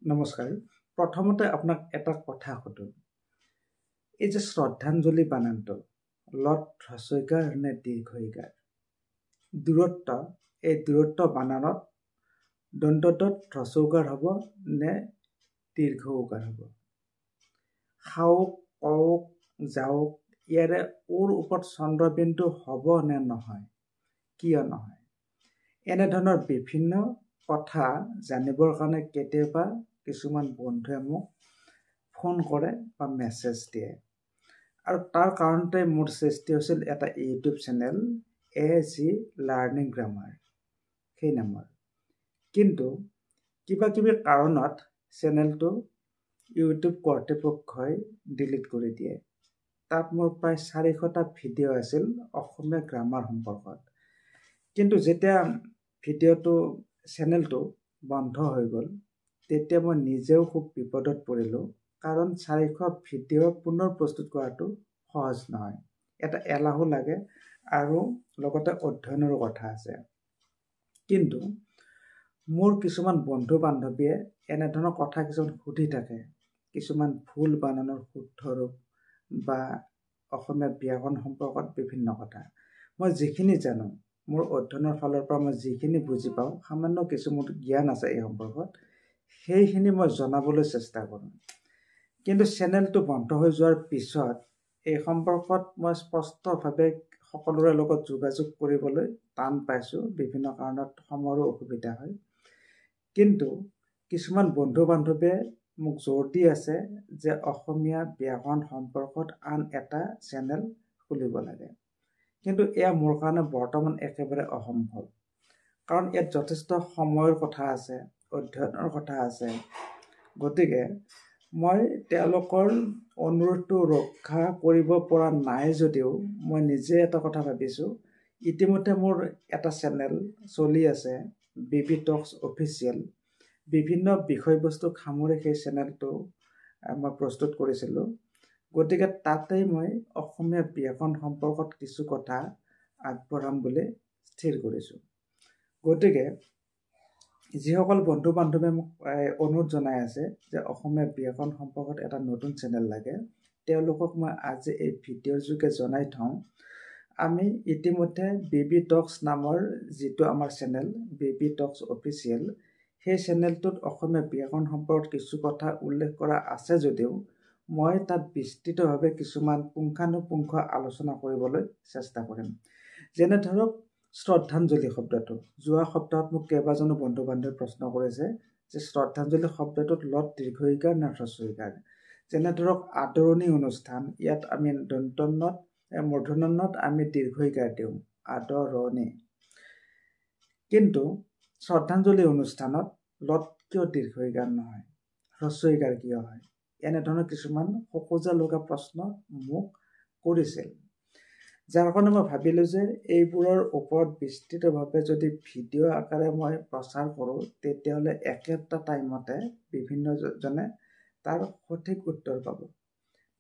নমস্কাৰ। প্ৰথমতে আপোনাক এটা কথা সুধো। এই যে শ্ৰদ্ধাঞ্জলি বানানটো লত হ্ৰস্বইকাৰ নে দীৰ্ঘইকাৰ? দূৰত্ব, এই দূৰত্ব বানানত দন্তত হ্ৰস্বইকাৰ হ'ব নে দীৰ্ঘ উকাৰ হ'ব? খাওক, কওক, যাওক, ইয়াৰে ওৰ ওপৰত চন্দ্ৰবিন্দু হ'ব নে নহয়? কিয় নহয়? এনেধৰণৰ বিভিন্ন কথা জানিবৰ কাৰণে কেতিয়াবা কিছুমান বন্ধুৱে মোক ফোন কৰে বা মেছেজ দিয়ে। আৰু তাৰ কাৰণতে মোৰ সৃষ্টি হৈছিল এটা YouTube channel AG learning grammar সেই নামৰ। কিন্তু কিবা কিবি কাৰণত চেনেলটো ইউটিউব কৰ্তৃপক্ষই ডিলিট কৰি দিয়ে। তাত মোৰ প্ৰায় 400টা ভিডিঅ' আছিল অসমীয়া গ্ৰামাৰ সম্পৰ্কত। কিন্তু যেতিয়া ভিডিঅ'টো চেনেলটো বন্ধ হৈ গ'ল, তেতিয়া মই নিজেও খুব বিপদত পৰিলোঁ। কাৰণ 400 ভিডিঅ' পুনৰ প্ৰস্তুত কৰাটো সহজ নহয়। এটা এলাহো লাগে আৰু লগতে অধ্যয়নৰো কথা আছে। কিন্তু মোৰ কিছুমান বন্ধু বান্ধৱীয়ে এনেধৰণৰ কথা কিছুমান সুধি থাকে। কিছুমান ভুল বানানৰ শুদ্ধ ৰূপ বা অসমীয়া ব্যাকৰণ সম্পৰ্কত বিভিন্ন কথা। মই যিখিনি জানো, মোৰ অধ্যয়নৰ ফালৰ পৰা মই যিখিনি বুজি পাওঁ, সামান্য কিছু মোৰ জ্ঞান আছে এই সম্পৰ্কত, সেইখিনি মই জনাবলৈ চেষ্টা কৰোঁ। কিন্তু চেনেলটো বন্ধ হৈ যোৱাৰ পিছত এই সম্পৰ্কত মই স্পষ্টভাৱে সকলোৰে লগত যোগাযোগ কৰিবলৈ টান পাইছোঁ। বিভিন্ন কাৰণত সময়ৰো অসুবিধা হয়। কিন্তু কিছুমান বন্ধু বান্ধৱীয়ে মোক জোৰ দি আছে যে অসমীয়া ব্যাকৰণ সম্পৰ্কত আন এটা চেনেল খুলিব লাগে। কিন্তু এয়া মোৰ কাৰণে বৰ্তমান একেবাৰে অসম্ভৱ। কাৰণ ইয়াত যথেষ্ট সময়ৰ কথা আছে, অধ্যয়নৰ কথা আছে। গতিকে মই তেওঁলোকৰ অনুৰোধটো ৰক্ষা কৰিব পৰা নাই যদিও মই নিজে এটা কথা ভাবিছোঁ, ইতিমধ্যে মোৰ এটা চেনেল চলি আছে BB Talks অফিচিয়েল। বিভিন্ন বিষয়বস্তু সামৰি সেই চেনেলটো মই প্ৰস্তুত কৰিছিলোঁ। গতিকে তাতেই মই অসমীয়া ব্যাকৰণ সম্পৰ্কত কিছু কথা আগবঢ়াম বুলি স্থিৰ কৰিছোঁ। গতিকে যিসকল বন্ধু বান্ধৱীয়ে মোক অনুৰোধ জনাই আছে যে অসমীয়া ব্যাকৰণ সম্পৰ্কত এটা নতুন চেনেল লাগে, তেওঁলোকক মই আজি এই ভিডিঅ'ৰ যোগে জনাই থওঁ, আমি ইতিমধ্যে BB Talks নামৰ যিটো আমাৰ চেনেল BB Talks অফিচিয়েল, সেই চেনেলটোত অসমীয়া ব্যাকৰণ সম্পৰ্কত কিছু কথা উল্লেখ কৰা আছে যদিও মই তাত বিস্তৃতভাৱে কিছুমান পুংখানুপুংখ আলোচনা কৰিবলৈ চেষ্টা কৰিম। যেনে ধৰক শ্ৰদ্ধাঞ্জলি শব্দটো। যোৱা সপ্তাহত মোক কেইবাজনো বন্ধু বান্ধৱে প্ৰশ্ন কৰিছে যে শ্ৰদ্ধাঞ্জলি শব্দটোত লত দীৰ্ঘইকাৰ নে হ্ৰস্বইকাৰ। যেনে ধৰক আদৰণি অনুষ্ঠান, ইয়াত আমি মূৰ্ধন্যত আমি দীৰ্ঘইকাৰ দিওঁ, আদৰণি। কিন্তু শ্ৰদ্ধাঞ্জলি অনুষ্ঠানত লত কিয় দীৰ্ঘইকাৰ নহয়, হ্ৰস্বইকাৰ কিয় হয়? এনেধৰণৰ কিছুমান খোকোজা লগা প্ৰশ্ন মোক কৰিছিল। যাৰ কাৰণে মই ভাবিলোঁ যে এইবোৰৰ ওপৰত বিস্তৃতভাৱে যদি ভিডিঅ' আকাৰে মই প্ৰচাৰ কৰোঁ, তেতিয়াহ'লে একেটা টাইমতে বিভিন্নজনে তাৰ সঠিক উত্তৰ পাব।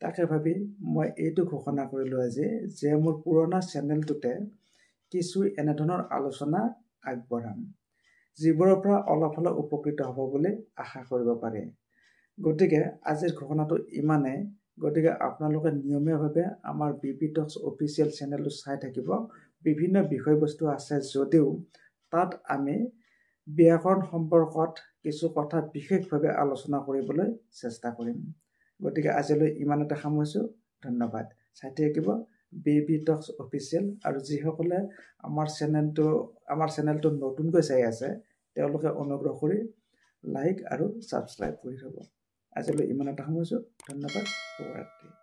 তাকে ভাবি মই এইটো ঘোষণা কৰিলোঁ আজি যে মোৰ পুৰণা চেনেলটোতে কিছু এনেধৰণৰ আলোচনা আগবঢ়াম, যিবোৰৰ পৰা অলপ হ'লেও উপকৃত হ'ব বুলি আশা কৰিব পাৰি। গতিকে আজিৰ ঘোষণাটো ইমানেই। গতিকে আপোনালোকে নিয়মীয়াভাৱে আমাৰ BB Talks অফিচিয়েল চেনেলটো চাই থাকিব। বিভিন্ন বিষয়বস্তু আছে যদিও তাত আমি ব্যাকৰণ সম্পৰ্কত কিছু কথা বিশেষভাৱে আলোচনা কৰিবলৈ চেষ্টা কৰিম। গতিকে আজিলৈ ইমানতে সামৰিছোঁ। ধন্যবাদ। চাই থাকিব BB Talks অফিচিয়েল। আৰু যিসকলে আমাৰ চেনেলটো নতুনকৈ চাই আছে, তেওঁলোকে অনুগ্ৰহ কৰি লাইক আৰু ছাবস্ক্ৰাইব কৰি থ'ব। আজিলৈ ইমানতে সামৰিছোঁ। ধন্যবাদ। শুভৰাত্ৰি।